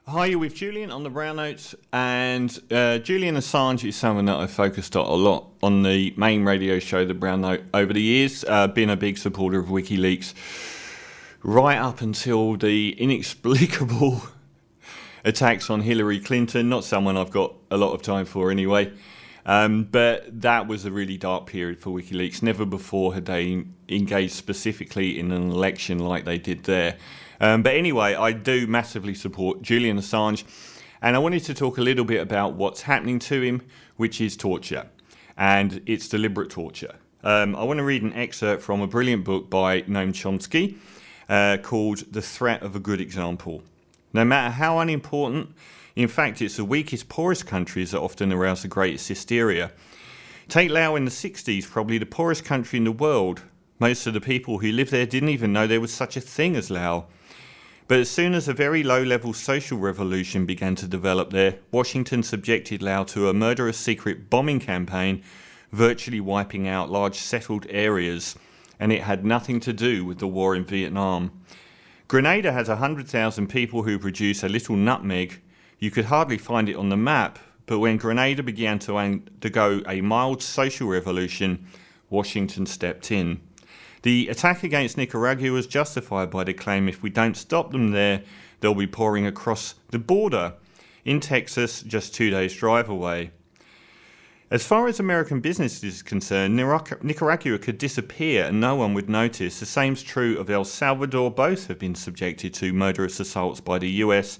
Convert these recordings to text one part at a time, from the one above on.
Hi, you're with Julian on the Brown Notes, and Julian Assange is someone that I've focused on a lot on the main radio show, the Brown Note, over the years. Been a big supporter of WikiLeaks right up until the inexplicable attacks on Hillary Clinton. Not someone I've got a lot of time for anyway, but that was a really dark period for WikiLeaks. Never before had they engaged specifically in an election like they did there. But anyway, I do massively support Julian Assange, and I wanted to talk a little bit about what's happening to him, which is torture, and it's deliberate torture. I want to read an excerpt from a brilliant book by Noam Chomsky called The Threat of a Good Example. No matter how unimportant, in fact, it's the weakest, poorest countries that often arouse the greatest hysteria. Take Laos in the 60s, probably the poorest country in the world. Most of the people who lived there didn't even know there was such a thing as Laos. But as soon as a very low-level social revolution began to develop there, Washington subjected Laos to a murderous secret bombing campaign, virtually wiping out large settled areas, and it had nothing to do with the war in Vietnam. Grenada has 100,000 people who produce a little nutmeg. You could hardly find it on the map, but when Grenada began to undergo a mild social revolution, Washington stepped in. The attack against Nicaragua was justified by the claim if we don't stop them there, they'll be pouring across the border in Texas, just 2 days' drive away. As far as American business is concerned, Nicaragua could disappear and no one would notice. The same's true of El Salvador. Both have been subjected to murderous assaults by the US,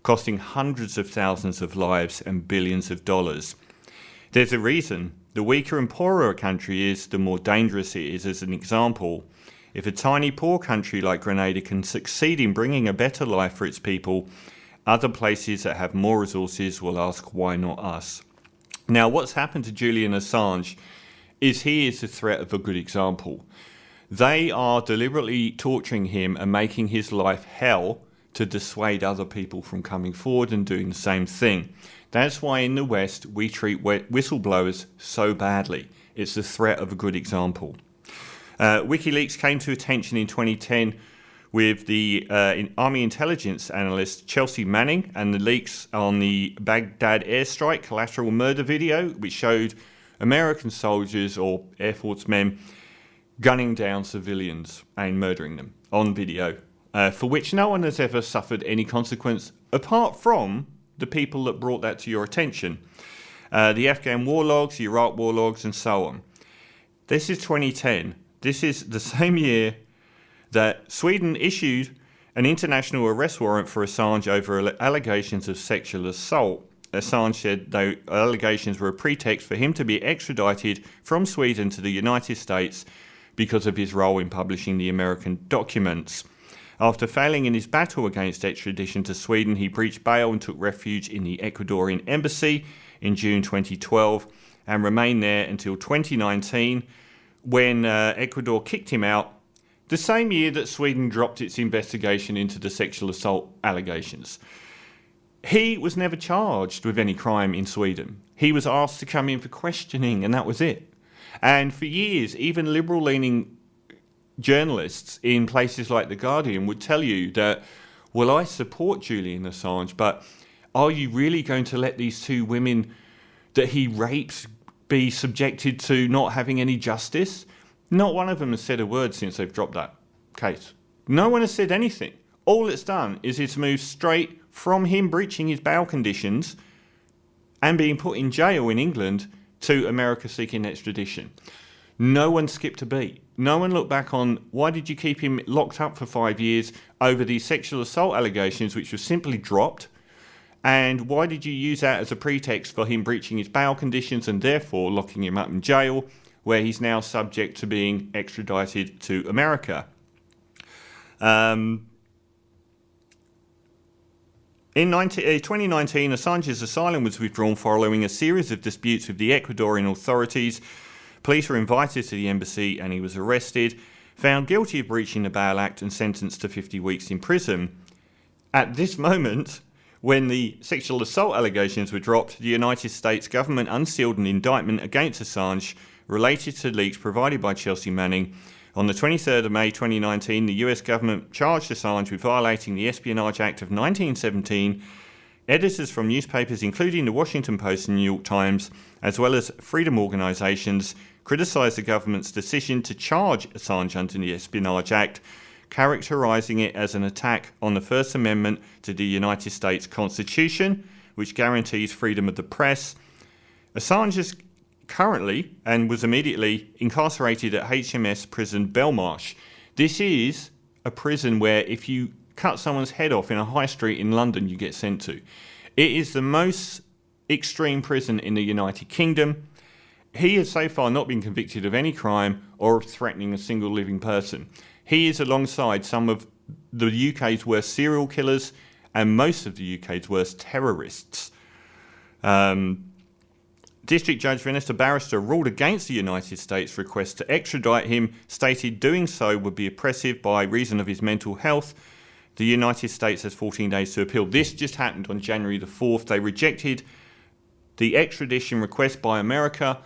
costing hundreds of thousands of lives and billions of dollars. There's a reason. The weaker and poorer a country is, the more dangerous it is. As an example, if a tiny poor country like Grenada can succeed in bringing a better life for its people, other places that have more resources will ask, why not us? Now, what's happened to Julian Assange is he is the threat of a good example. They are deliberately torturing him and making his life hell to dissuade other people from coming forward and doing the same thing. That's why in the West we treat whistleblowers so badly. It's the threat of a good example. WikiLeaks came to attention in 2010 with the Army intelligence analyst Chelsea Manning and the leaks on the Baghdad airstrike collateral murder video, which showed American soldiers or Air Force men gunning down civilians and murdering them on video, for which no one has ever suffered any consequence apart from the people that brought that to your attention. The Afghan war logs, the Iraq war logs, and so on. This is 2010. This is the same year that Sweden issued an international arrest warrant for Assange over allegations of sexual assault. Assange said the allegations were a pretext for him to be extradited from Sweden to the United States because of his role in publishing the American documents. After failing in his battle against extradition to Sweden, he breached bail and took refuge in the Ecuadorian embassy in June 2012 and remained there until 2019 when Ecuador kicked him out, the same year that Sweden dropped its investigation into the sexual assault allegations. He was never charged with any crime in Sweden. He was asked to come in for questioning, and that was it. And for years, even liberal-leaning journalists in places like The Guardian would tell you that, well, I support Julian Assange, but are you really going to let these two women that he raped be subjected to not having any justice? Not one of them has said a word since they've dropped that case. No one has said anything. All it's done is it's moved straight from him breaching his bail conditions and being put in jail in England to America seeking extradition. No one skipped a beat. No one looked back on why did you keep him locked up for 5 years over these sexual assault allegations, which were simply dropped, and why did you use that as a pretext for him breaching his bail conditions and therefore locking him up in jail, where he's now subject to being extradited to America. In 2019, Assange's asylum was withdrawn following a series of disputes with the Ecuadorian authorities. Police were invited to the embassy and he was arrested, found guilty of breaching the Bail Act and sentenced to 50 weeks in prison. At this moment, when the sexual assault allegations were dropped, the United States government unsealed an indictment against Assange related to leaks provided by Chelsea Manning. On the 23rd of May 2019, the US government charged Assange with violating the Espionage Act of 1917 Editors from newspapers, including the Washington Post and New York Times, as well as freedom organisations, criticised the government's decision to charge Assange under the Espionage Act, characterising it as an attack on the First Amendment to the United States Constitution, which guarantees freedom of the press. Assange is currently and was immediately incarcerated at HMS prison Belmarsh. This is a prison where if you cut someone's head off in a high street in London, you get sent to. It is the most extreme prison in the United Kingdom. He has so far not been convicted of any crime or of threatening a single living person. He is alongside some of the UK's worst serial killers and most of the UK's worst terrorists. District Judge Vanessa Barrister ruled against the United States' request to extradite him, stated doing so would be oppressive by reason of his mental health. The United States has 14 days to appeal. This just happened on January the 4th. They rejected the extradition request by America,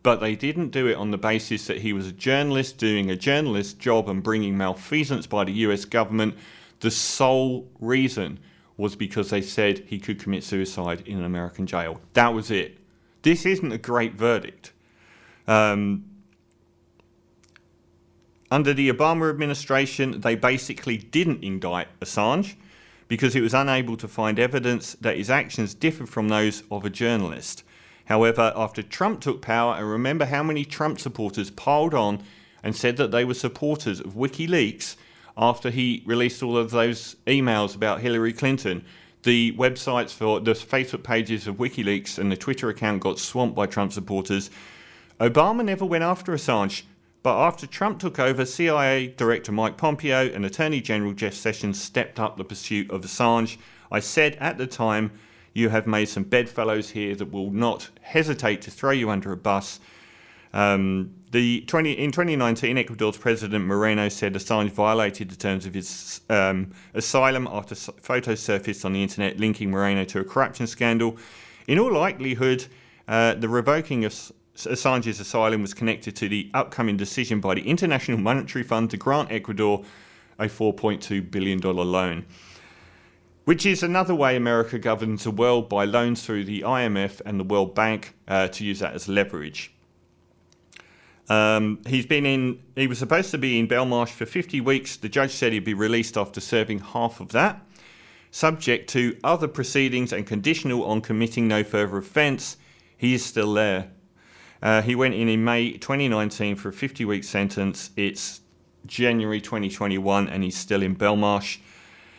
but they didn't do it on the basis that he was a journalist doing a journalist's job and bringing malfeasance by the US government. The sole reason was because they said he could commit suicide in an American jail. That was it. This isn't a great verdict. Under the Obama administration, they basically didn't indict Assange because it was unable to find evidence that his actions differed from those of a journalist. However, after Trump took power, and remember how many Trump supporters piled on and said that they were supporters of WikiLeaks after he released all of those emails about Hillary Clinton. The websites for the Facebook pages of WikiLeaks and the Twitter account got swamped by Trump supporters. Obama never went after Assange, but after Trump took over, CIA Director Mike Pompeo and Attorney General Jeff Sessions stepped up the pursuit of Assange. I said at the time, you have made some bedfellows here that will not hesitate to throw you under a bus. In 2019, Ecuador's President Moreno said Assange violated the terms of his asylum after photos surfaced on the internet linking Moreno to a corruption scandal. In all likelihood, the revoking of Assange's asylum was connected to the upcoming decision by the International Monetary Fund to grant Ecuador a $4.2 billion loan, which is another way America governs the world, by loans through the IMF and the World Bank to use that as leverage. He was supposed to be in Belmarsh for 50 weeks. The judge said he'd be released after serving half of that, subject to other proceedings and conditional on committing no further offence. He is still there. He went in May 2019 for a 50-week sentence. It's January 2021 and he's still in Belmarsh.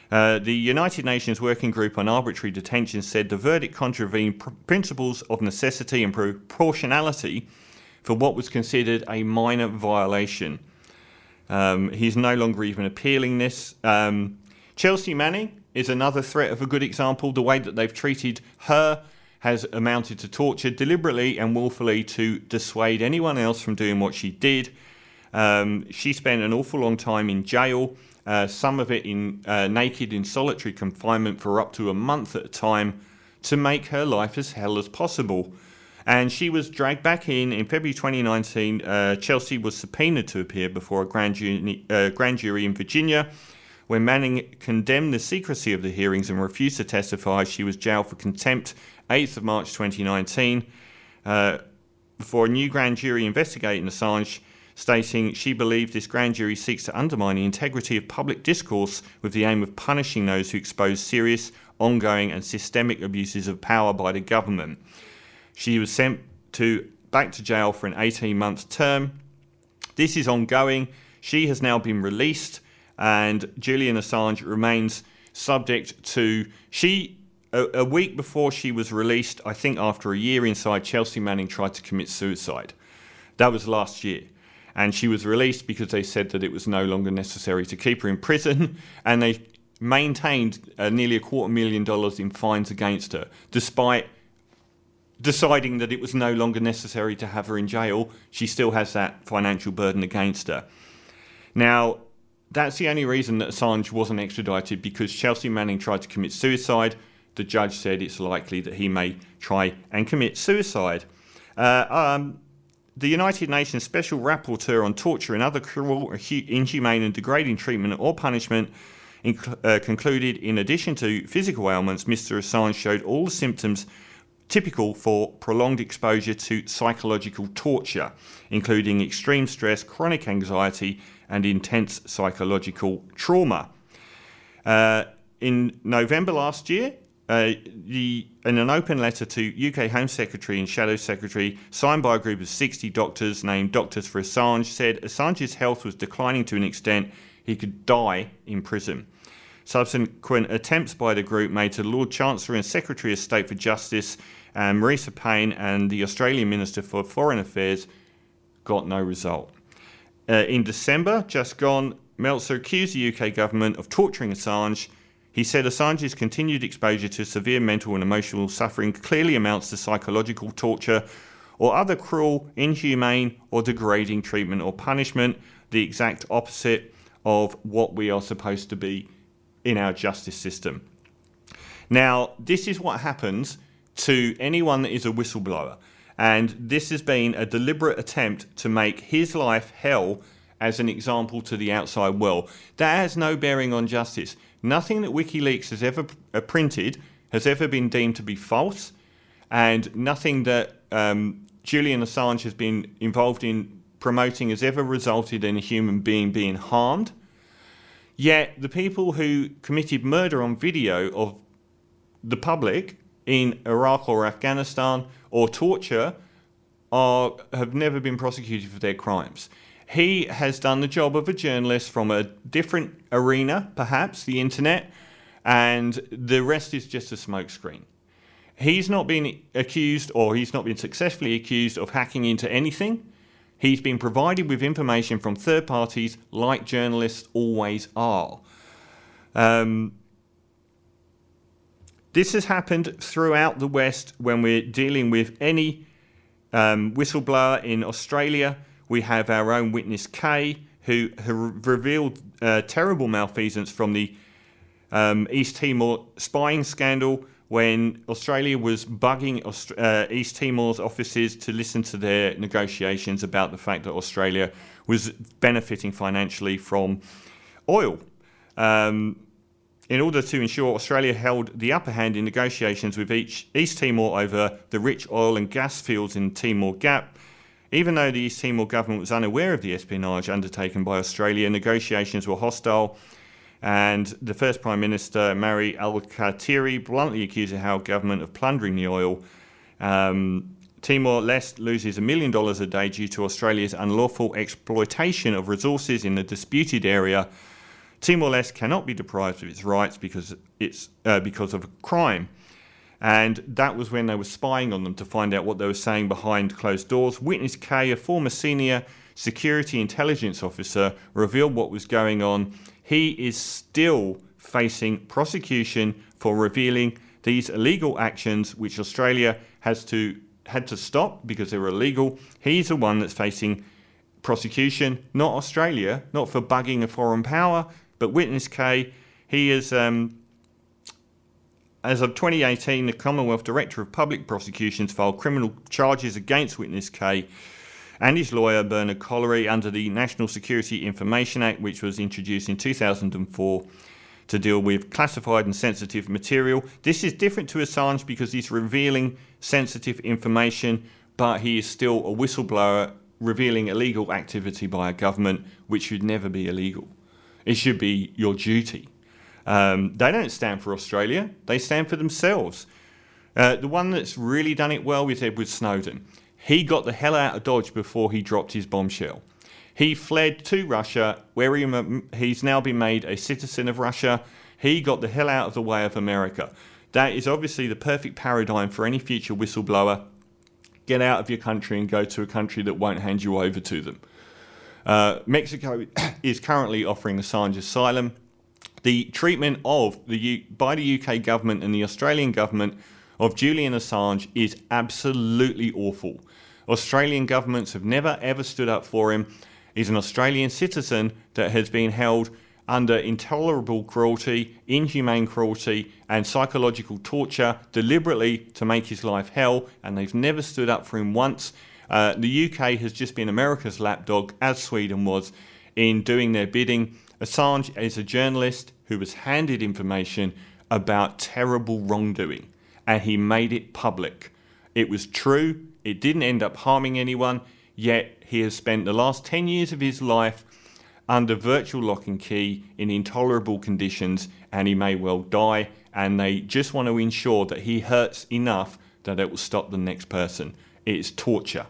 The United Nations Working Group on Arbitrary Detention said the verdict contravened principles of necessity and proportionality for what was considered a minor violation. He's no longer even appealing this. Chelsea Manning is another threat of a good example. The way that they've treated her has amounted to torture, deliberately and willfully to dissuade anyone else from doing what she did. She spent an awful long time in jail, some of it naked in solitary confinement for up to a month at a time, to make her life as hell as possible. And she was dragged back in February 2019. Chelsea was subpoenaed to appear before a grand jury in Virginia. When Manning condemned the secrecy of the hearings and refused to testify, she was jailed for contempt 8th of March 2019 before a new grand jury investigating Assange, stating she believed this grand jury seeks to undermine the integrity of public discourse with the aim of punishing those who expose serious, ongoing and systemic abuses of power by the government. She was sent back to jail for an 18-month term. This is ongoing. She has now been released, and Julian Assange remains subject to... A week before she was released, I think after a year inside, Chelsea Manning tried to commit suicide. That was last year. And she was released because they said that it was no longer necessary to keep her in prison, and they maintained nearly $250,000 in fines against her, despite deciding that it was no longer necessary to have her in jail. She still has that financial burden against her. Now, that's the only reason that Assange wasn't extradited, because Chelsea Manning tried to commit suicide. The judge said it's likely that he may try and commit suicide. The United Nations Special Rapporteur on Torture and Other Cruel, Inhumane and Degrading Treatment or Punishment concluded, in addition to physical ailments, Mr. Assange showed all the symptoms typical for prolonged exposure to psychological torture, including extreme stress, chronic anxiety, and intense psychological trauma. In November last year, in an open letter to UK Home Secretary and Shadow Secretary, signed by a group of 60 doctors named Doctors for Assange, said Assange's health was declining to an extent he could die in prison. Subsequent attempts by the group made to the Lord Chancellor and Secretary of State for Justice, Marisa Payne, and the Australian Minister for Foreign Affairs got no result. In December, just gone, Meltzer accused the UK government of torturing Assange. He said Assange's continued exposure to severe mental and emotional suffering clearly amounts to psychological torture or other cruel, inhumane, or degrading treatment or punishment, the exact opposite of what we are supposed to be in our justice system. Now, this is what happens to anyone that is a whistleblower, and this has been a deliberate attempt to make his life hell as an example to the outside world. That has no bearing on justice. Nothing that WikiLeaks has ever printed has ever been deemed to be false, and nothing that Julian Assange has been involved in promoting has ever resulted in a human being being harmed. Yet the people who committed murder on video of the public in Iraq or Afghanistan, or torture, have never been prosecuted for their crimes. He has done the job of a journalist from a different arena, perhaps, the internet, and the rest is just a smokescreen. He's not been accused, or he's not been successfully accused of hacking into anything. He's been provided with information from third parties, like journalists always are. This has happened throughout the West when we're dealing with any whistleblower. In Australia, we have our own witness K, who revealed terrible malfeasance from the East Timor spying scandal when Australia was bugging East Timor's offices to listen to their negotiations about the fact that Australia was benefiting financially from oil. In order to ensure Australia held the upper hand in negotiations with East Timor over the rich oil and gas fields in Timor Gap, even though the East Timor government was unaware of the espionage undertaken by Australia, negotiations were hostile, and the first Prime Minister, Mari Al-Khatiri, bluntly accused the Howard government of plundering the oil. Timor-Leste loses $1 million a day due to Australia's unlawful exploitation of resources in the disputed area. Timor-Leste cannot be deprived of its rights because of a crime. And that was when they were spying on them to find out what they were saying behind closed doors. Witness K, a former senior security intelligence officer, revealed what was going on. He is still facing prosecution for revealing these illegal actions, which Australia had to stop because they were illegal. He's the one that's facing prosecution, not Australia, not for bugging a foreign power, but Witness K. He is, as of 2018, the Commonwealth Director of Public Prosecutions filed criminal charges against Witness K and his lawyer Bernard Collery under the National Security Information Act, which was introduced in 2004 to deal with classified and sensitive material. This is different to Assange because he's revealing sensitive information, but he is still a whistleblower revealing illegal activity by a government, which should never be illegal. It should be your duty. They don't stand for Australia. They stand for themselves. The one that's really done it well is Edward Snowden. He got the hell out of Dodge before he dropped his bombshell. He fled to Russia, where he's now been made a citizen of Russia. He got the hell out of the way of America. That is obviously the perfect paradigm for any future whistleblower. Get out of your country and go to a country that won't hand you over to them. Mexico is currently offering Assange asylum. The treatment by the UK government and the Australian government of Julian Assange is absolutely awful. Australian governments have never ever stood up for him. He's an Australian citizen that has been held under intolerable cruelty, inhumane cruelty, and psychological torture deliberately to make his life hell, and they've never stood up for him once. The UK has just been America's lapdog, as Sweden was, in doing their bidding. Assange is a journalist. who was handed information about terrible wrongdoing, and he made it public. It was true, it didn't end up harming anyone, yet he has spent the last 10 years of his life under virtual lock and key in intolerable conditions, and he may well die, and they just want to ensure that he hurts enough that it will stop the next person. It is torture.